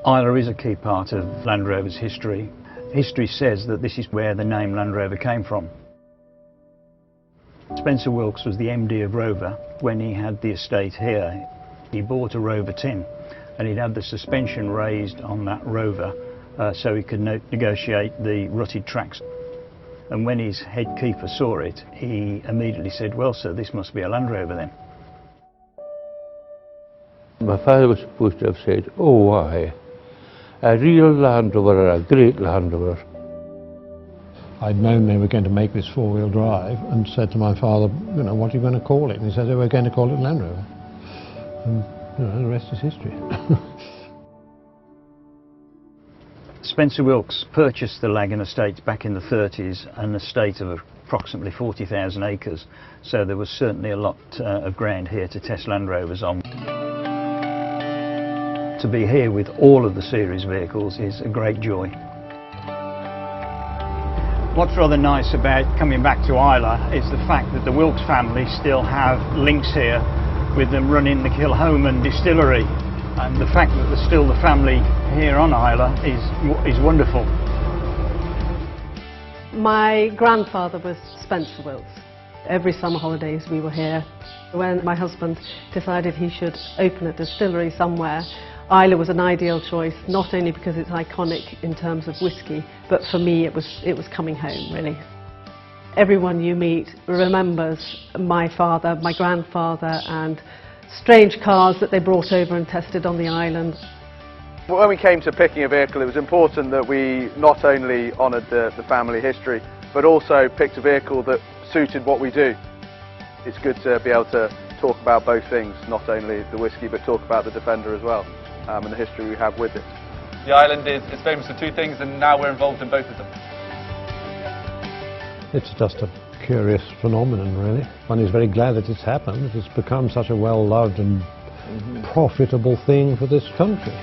Isla is a key part of Land Rover's history. History says that this is where the name Land Rover came from. Spencer Wilkes was the MD of Rover when he had the estate here. He bought a Rover tin and he'd had the suspension raised on that Rover so he could negotiate the rutted tracks. And when his head keeper saw it, he immediately said, "Well sir, this must be a Land Rover then." My father was supposed to have said, "Oh why, a real Land Rover, a great Land Rover." I'd known they were going to make this four-wheel drive and said to my father, "You know, what are you going to call it?" And he said, "Oh, we're going to call it Land Rover." And you know, the rest is history. Spencer Wilkes purchased the Lagan estate back in the 30s, an estate of approximately 40,000 acres, so there was certainly a lot of ground here to test Land Rovers on. To be here with all of the series vehicles is a great joy. What's rather nice about coming back to Isla is the fact that the Wilkes family still have links here with them running the Kilhoman distillery, and the fact that there's still the family here on Isla is wonderful. My grandfather was Spencer Wilkes. Every summer holidays we were here. When my husband decided he should open a distillery somewhere, Isla was an ideal choice, not only because it's iconic in terms of whisky, but for me it was coming home, really. Everyone you meet remembers my father, my grandfather, and strange cars that they brought over and tested on the island. When we came to picking a vehicle, it was important that we not only honoured the family history, but also picked a vehicle that suited what we do. It's good to be able to talk about both things, not only the whisky, but talk about the Defender as well, and the history we have with it. The island is famous for two things, and now we're involved in both of them. It's just a curious phenomenon, really. One is very glad that it's happened. It's become such a well-loved and profitable thing for this country.